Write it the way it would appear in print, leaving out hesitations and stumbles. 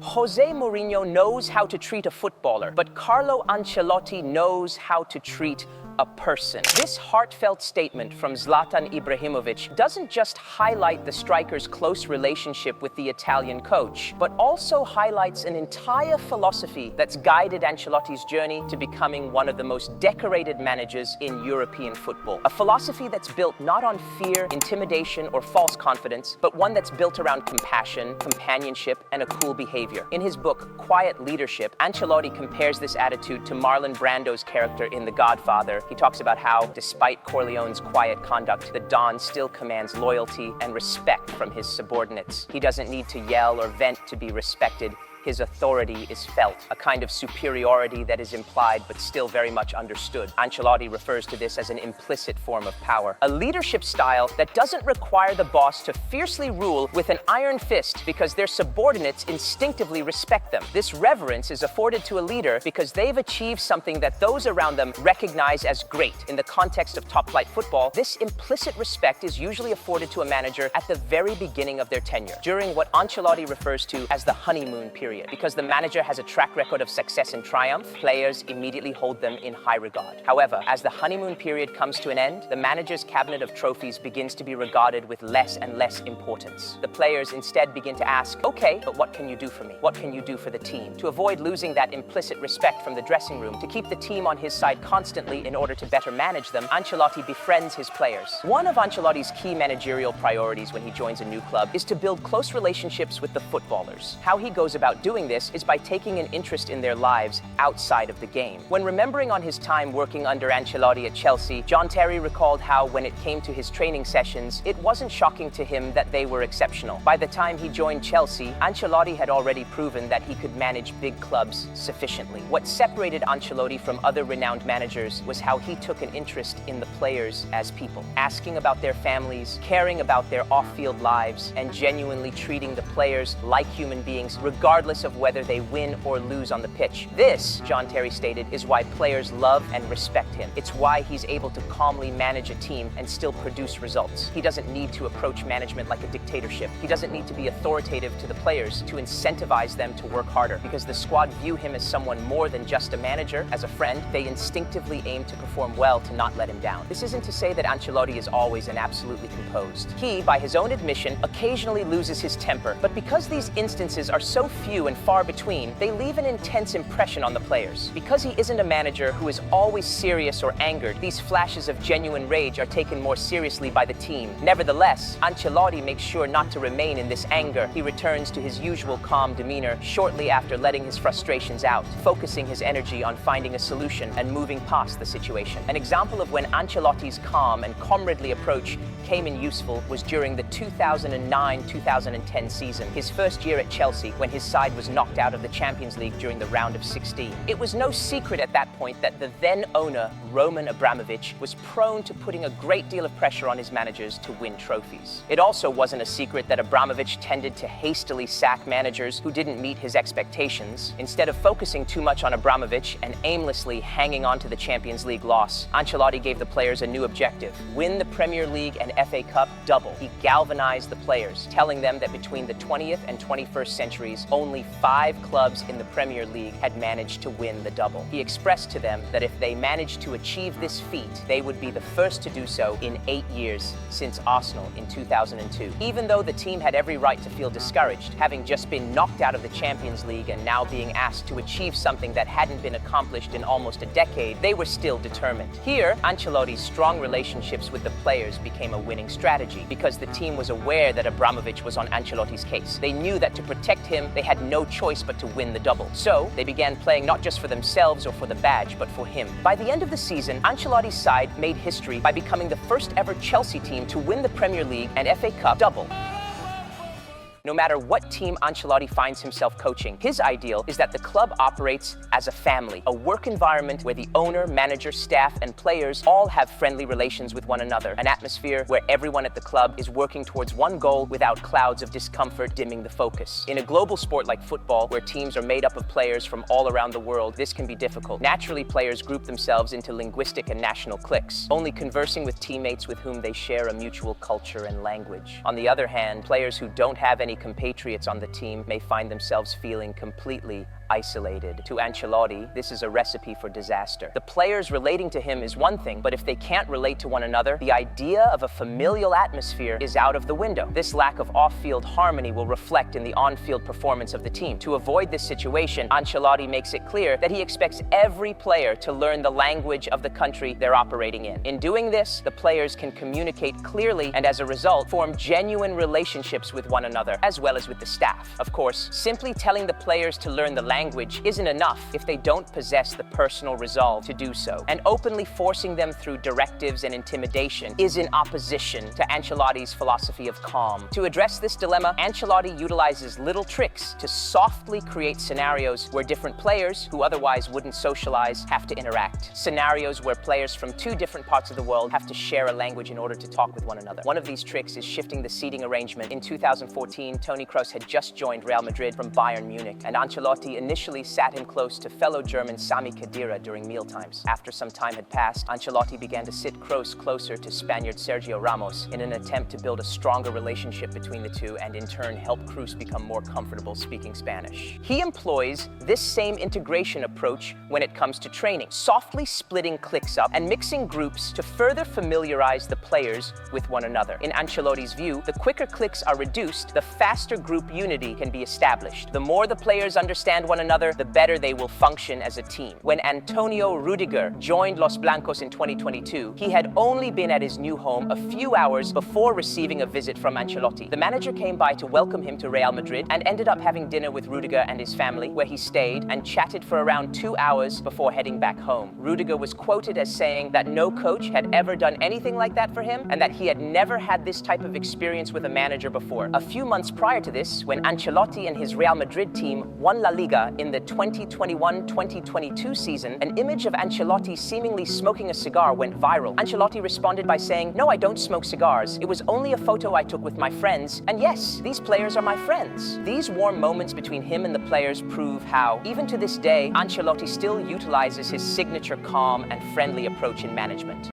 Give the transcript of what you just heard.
Jose Mourinho knows how to treat a footballer, but Carlo Ancelloti knows how to treat a person. This heartfelt statement from Zlatan Ibrahimovic doesn't just highlight the striker's close relationship with the Italian coach, but also highlights an entire philosophy that's guided Ancelotti's journey to becoming one of the most decorated managers in European football. A philosophy that's built not on fear, intimidation, or false confidence, but one that's built around compassion, companionship, and a cool behavior. In his book, Quiet Leadership, Ancelloti compares this attitude to Marlon Brando's character in The Godfather. He talks about how, despite Corleone's quiet conduct, the Don still commands loyalty and respect from his subordinates. He doesn't need to yell or vent to be respected. His authority is felt, a kind of superiority that is implied but still very much understood. Ancelotti refers to this as an implicit form of power. A leadership style that doesn't require the boss to fiercely rule with an iron fist because their subordinates instinctively respect them. This reverence is afforded to a leader because they've achieved something that those around them recognize as great. In the context of top-flight football, this implicit respect is usually afforded to a manager at the very beginning of their tenure, during what Ancelotti refers to as the honeymoon period. Because the manager has a track record of success and triumph, players immediately hold them in high regard. However, as the honeymoon period comes to an end, the manager's cabinet of trophies begins to be regarded with less and less importance. The players instead begin to ask, okay, but what can you do for me? What can you do for the team? To avoid losing that implicit respect from the dressing room, to keep the team on his side constantly in order to better manage them, Ancelotti befriends his players. One of Ancelotti's key managerial priorities when he joins a new club is to build close relationships with the footballers. How he goes about doing this is by taking an interest in their lives outside of the game. When remembering on his time working under Ancelotti at Chelsea, John Terry recalled how when it came to his training sessions, it wasn't shocking to him that they were exceptional. By the time he joined Chelsea, Ancelotti had already proven that he could manage big clubs sufficiently. What separated Ancelotti from other renowned managers was how he took an interest in the players as people, asking about their families, caring about their off-field lives, and genuinely treating the players like human beings, regardless of whether they win or lose on the pitch. This, John Terry stated, is why players love and respect him. It's why he's able to calmly manage a team and still produce results. He doesn't need to approach management like a dictatorship. He doesn't need to be authoritative to the players to incentivize them to work harder, because the squad view him as someone more than just a manager. As a friend, they instinctively aim to perform well to not let him down. This isn't to say that Ancelotti is always and absolutely composed. He, by his own admission, occasionally loses his temper, but because these instances are so few and far between, they leave an intense impression on the players. Because he isn't a manager who is always serious or angered, these flashes of genuine rage are taken more seriously by the team. Nevertheless, Ancelotti makes sure not to remain in this anger. He returns to his usual calm demeanor shortly after letting his frustrations out, focusing his energy on finding a solution and moving past the situation. An example of when Ancelotti's calm and comradely approach came in useful was during the 2009-2010 season, his first year at Chelsea, when his side was knocked out of the Champions League during the round of 16. It was no secret at that point that the then owner, Roman Abramovich, was prone to putting a great deal of pressure on his managers to win trophies. It also wasn't a secret that Abramovich tended to hastily sack managers who didn't meet his expectations. Instead of focusing too much on Abramovich and aimlessly hanging on to the Champions League loss, Ancelotti gave the players a new objective: win the Premier League and FA Cup double. He galvanized the players, telling them that between the 20th and 21st centuries, only 5 clubs in the Premier League had managed to win the double. He expressed to them that if they managed to achieve this feat, they would be the first to do so in 8 years since Arsenal in 2002. Even though the team had every right to feel discouraged, having just been knocked out of the Champions League and now being asked to achieve something that hadn't been accomplished in almost a decade, they were still determined. Here, Ancelotti's strong relationships with the players became a winning strategy because the team was aware that Abramovich was on Ancelotti's case. They knew that to protect him, they had no choice but to win the double. So, they began playing not just for themselves or for the badge, but for him. By the end of the season, Ancelotti's side made history by becoming the first ever Chelsea team to win the Premier League and FA Cup double. No matter what team Ancelotti finds himself coaching, his ideal is that the club operates as a family, a work environment where the owner, manager, staff, and players all have friendly relations with one another, an atmosphere where everyone at the club is working towards one goal without clouds of discomfort dimming the focus. In a global sport like football, where teams are made up of players from all around the world, this can be difficult. Naturally, players group themselves into linguistic and national cliques, only conversing with teammates with whom they share a mutual culture and language. On the other hand, players who don't have any many compatriots on the team may find themselves feeling completely isolated. To Ancelloti, this is a recipe for disaster. The players relating to him is one thing, but if they can't relate to one another, the idea of a familial atmosphere is out of the window. This lack of off-field harmony will reflect in the on-field performance of the team. To avoid this situation, Ancelloti makes it clear that he expects every player to learn the language of the country they're operating in. In doing this, the players can communicate clearly and, as a result, form genuine relationships with one another, as well as with the staff. Of course, simply telling the players to learn the language isn't enough if they don't possess the personal resolve to do so. And openly forcing them through directives and intimidation is in opposition to Ancelotti's philosophy of calm. To address this dilemma, Ancelloti utilizes little tricks to softly create scenarios where different players, who otherwise wouldn't socialize, have to interact. Scenarios where players from two different parts of the world have to share a language in order to talk with one another. One of these tricks is shifting the seating arrangement. In 2014, Toni Kroos had just joined Real Madrid from Bayern Munich, and Ancelloti initially sat him close to fellow German Sami Khedira during mealtimes. After some time had passed, Ancelloti began to sit Kroos closer to Spaniard Sergio Ramos in an attempt to build a stronger relationship between the two and in turn help Kroos become more comfortable speaking Spanish. He employs this same integration approach when it comes to training, softly splitting cliques up and mixing groups to further familiarize the players with one another. In Ancelotti's view, the quicker cliques are reduced, the faster group unity can be established. The more the players understand one another, the better they will function as a team. When Antonio Rudiger joined Los Blancos in 2022, he had only been at his new home a few hours before receiving a visit from Ancelloti. The manager came by to welcome him to Real Madrid and ended up having dinner with Rudiger and his family, where he stayed and chatted for around 2 hours before heading back home. Rudiger was quoted as saying that no coach had ever done anything like that for him and that he had never had this type of experience with a manager before. A few months prior to this, when Ancelloti and his Real Madrid team won La Liga in the 2021-2022 season, an image of Ancelloti seemingly smoking a cigar went viral. Ancelloti responded by saying, "No, I don't smoke cigars. It was only a photo I took with my friends, and yes, these players are my friends." These warm moments between him and the players prove how, even to this day, Ancelloti still utilizes his signature calm and friendly approach in management.